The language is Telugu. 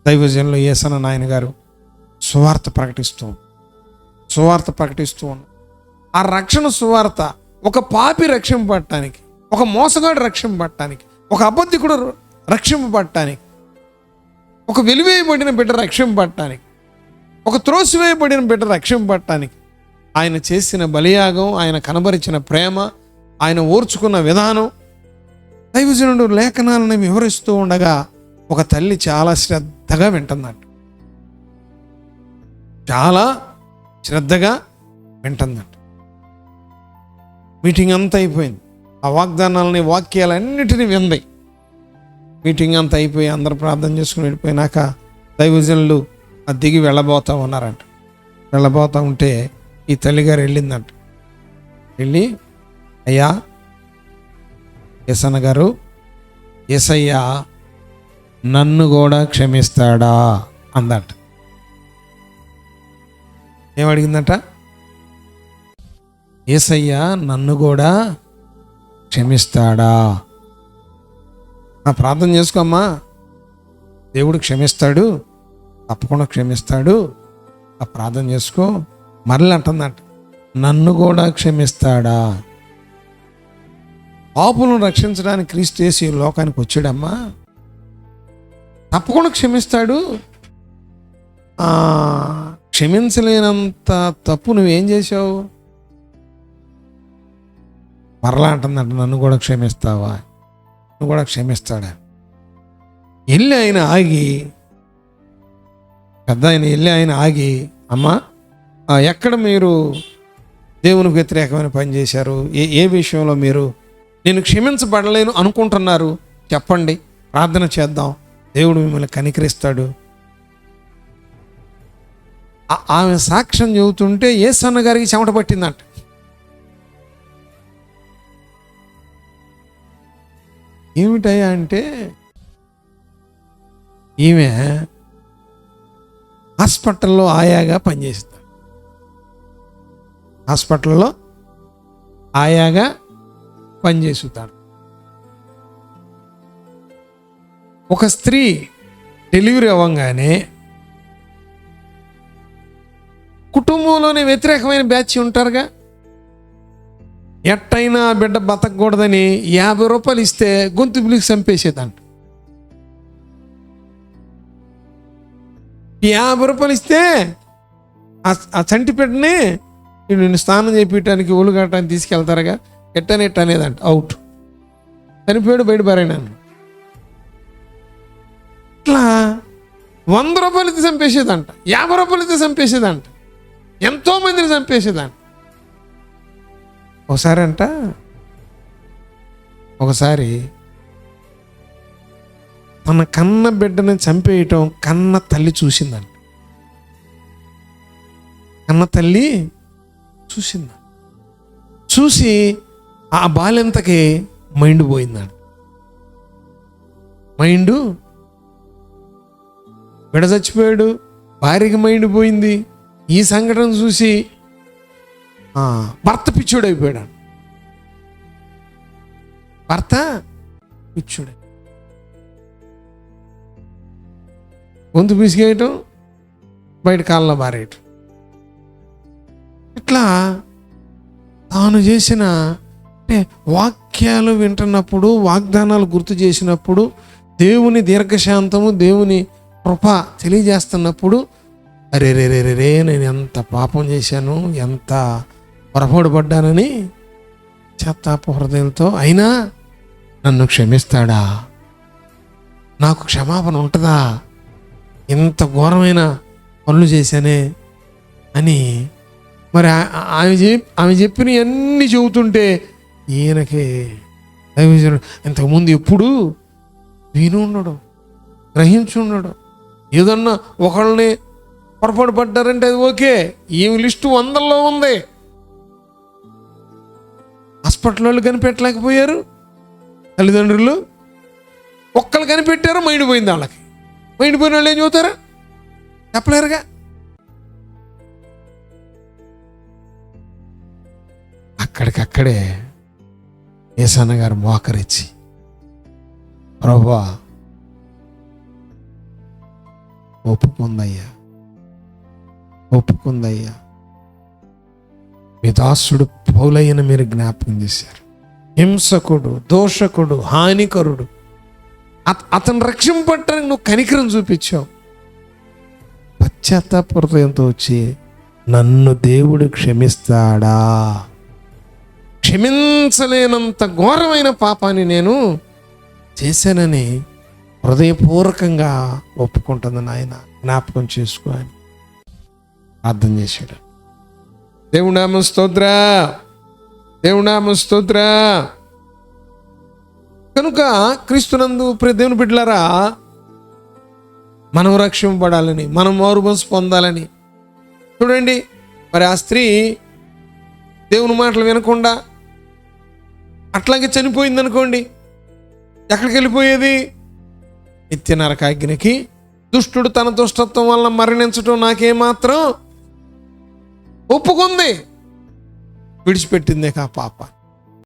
దైవజనులు యేసన్న నాయన గారు సువార్త ప్రకటిస్తూ ఉన్నాం. ఆ రక్షణ సువార్త ఒక పాపి రక్షింపబడటానికి, ఒక మోసగాడు రక్షింపబడటానికి, ఒక అబద్ధికుడు రక్షింపబడటానికి, ఒక వెలివేయబడిన బిడ్డ రక్షింపబడటానికి, ఒక త్రోసివేయబడిన బిడ్డ రక్షింపబడటానికి ఆయన చేసిన బలియాగం, ఆయన కనబరిచిన ప్రేమ, ఆయన ఓర్చుకున్న విధానం దైవజనుడు లేఖనాలను వివరిస్తూ ఉండగా ఒక తల్లి చాలా శ్రద్ధగా వింటుందంట. చాలా శ్రద్ధగా వింటుందంట. మీటింగ్ అంతా అయిపోయింది. ఆ వాగ్దానాలని, వాక్యాలన్నిటినీ వింది. మీటింగ్ అంతా అయిపోయి అందరూ ప్రార్థన చేసుకుని వెళ్ళిపోయినాక దైవజనులు దిగి వెళ్ళబోతూ ఉన్నారంట. వెళ్ళబోతూ ఉంటే ఈ తల్లిగారు వెళ్ళిందంట. వెళ్ళి, అయ్యా యేసన్న గారు, యేసయ్య నన్ను కూడా క్షమిస్తాడా అందట. ఏమడిగిందట? యేసయ్య నన్ను కూడా క్షమిస్తాడా? ప్రార్థన చేసుకోమ్మా, దేవుడు క్షమిస్తాడు, తప్పకుండా క్షమిస్తాడు, ఆ ప్రార్థన చేసుకో. మరలా అంటుందంట, నన్ను కూడా క్షమిస్తాడా? పాపులను రక్షించడానికి క్రీస్తు యేసు ఈ లోకానికి వచ్చాడమ్మా, తప్పకుండా క్షమిస్తాడు. క్షమించలేనంత తప్పు నువ్వేం చేసావు? మరలా అంటుందంట, నన్ను కూడా క్షమిస్తావా? నువ్వు కూడా క్షమిస్తాడా? వెళ్ళి ఆయన ఆగి, పెద్ద ఆయన ఆగి, అమ్మా ఎక్కడ మీరు దేవునికి వ్యతిరేకమైన పని చేశారు? ఏ విషయంలో మీరు నేను క్షమించబడలేను అనుకుంటున్నారు? చెప్పండి, ప్రార్థన చేద్దాం, దేవుడు మిమ్మల్ని కనికరిస్తాడు. ఆమె సాక్ష్యం చెబుతుంటే యేసన్న గారికి చెమట పట్టిందంట. ఏమిటయ్యా అంటే, ఈమె హాస్పిటల్లో ఆయాగా పనిచేస్తాడు. హాస్పిటల్లో ఆయాగా పనిచేస్తాడు. ఒక స్త్రీ డెలివరీ అవ్వగానే కుటుంబంలోనే వ్యతిరేకమైన బ్యాచ్ ఉంటారుగా, ఎట్టయినా బిడ్డ బతకూడదని 50 రూపాయలు ఇస్తే గొంతు పిలిచి చంపేసేదంట. 50 రూపాయలు ఇస్తే ఆ చంటి బిడ్డని నేను స్నానం చేయించడానికి, ఒళ్ళు కట్టడానికి తీసుకెళ్తారుగా, ఎట్టనేట్టు అనేదంట, అవుట్, చనిపోయాడు, బయట పారాయణాను. ఇట్లా 100 రూపాయలు ఇస్తే చంపేసేదంట, 50 రూపాయలు ఇస్తే చంపేసేదంట, ఎంతో మందిని చంపేసేదంట. ఒకసారి తన కన్న బిడ్డని చంపేయటం కన్న తల్లి చూసిందంట. కన్న తల్లి చూసి ఆ బాలెంతకి మైండ్ పోయిందంట. మైండ్, బిడ్డ చచ్చిపోయాడు, భార్యకి మైండ్ పోయింది. ఈ సంఘటన చూసి భర్త పిచ్చోడైపోయాడు. భర్త పిచ్చోడే, గొంతు పిసిగేయటం, బయట కాళ్ళలో బారేయటం. ఇట్లా తాను చేసిన, అంటే వాక్యాలు వింటున్నప్పుడు, వాగ్దానాలు గుర్తు చేసినప్పుడు, దేవుని దీర్ఘశాంతము, దేవుని కృప తెలియజేస్తున్నప్పుడు, అరే రే రే రే నేను ఎంత పాపం చేశాను, ఎంత పొరపాటు పడ్డానని పశ్చాత్తాప హృదయంతో, అయినా నన్ను క్షమిస్తాడా? నాకు క్షమాపణ ఉంటుందా? ఇంత ఘోరమైన పనులు చేశానే అని మరి ఆమె చెప్పిన అన్నీ చెబుతుంటే ఈయనకి ఇంతకుముందు ఎప్పుడు విని ఉండడు, గ్రహించి ఉండడు. ఏదన్నా ఒకళ్ళని పొరపాటు పడ్డారంటే అది ఓకే, ఏమి లిస్టు 100లో ఉంది. హాస్పిటల్ వాళ్ళు కనిపెట్టలేకపోయారు, తల్లిదండ్రులు ఒక్కళ్ళు కనిపెట్టారు, మైండ్ పోయింది వాళ్ళకి. మైండ్ పోయిన వాళ్ళు ఏం చెబుతారా? చెప్పలేరుగా. అక్కడికక్కడే యేసన్న గారు మోకరించి, ప్రభువా ఒప్పుకుందయ్యా, ఒప్పుకుందయ్యా. మీ దాసుడు పౌలయ్యను మీరు జ్ఞాపకం చేశారు. హింసకుడు, దోషకుడు, హానికరుడు, అతను రక్షింపట్టడానికి నువ్వు కనికరం చూపించావు. పశ్చాత్తాప హృదయంతో వచ్చి నన్ను దేవుడు క్షమిస్తాడా? క్షమించలేనంత ఘోరమైన పాపాన్ని నేను చేశానని హృదయపూర్వకంగా ఒప్పుకుంటుంది. నాయన జ్ఞాపకం చేసుకో అని అర్థం చేశాడు. దేవునామ స్తోత్ర, దేవునామ స్తోత్ర. కనుక క్రీస్తునందు ప్రియ దేవుని బిడ్డలారా, మనం రక్షింపబడాలని, మనం మారుమనసు పొందాలని. చూడండి, మరి ఆ స్త్రీ దేవుని మాటలు వినకుండా అట్లాగే చనిపోయింది అనుకోండి, ఎక్కడికి వెళ్ళిపోయేది? నిత్య నరకాగ్నికి. దుష్టుడు తన దుష్టత్వం వలన మరణించడం నాకేమాత్రం ఒప్పుకుంది, విడిచిపెట్టిందే కా పాప.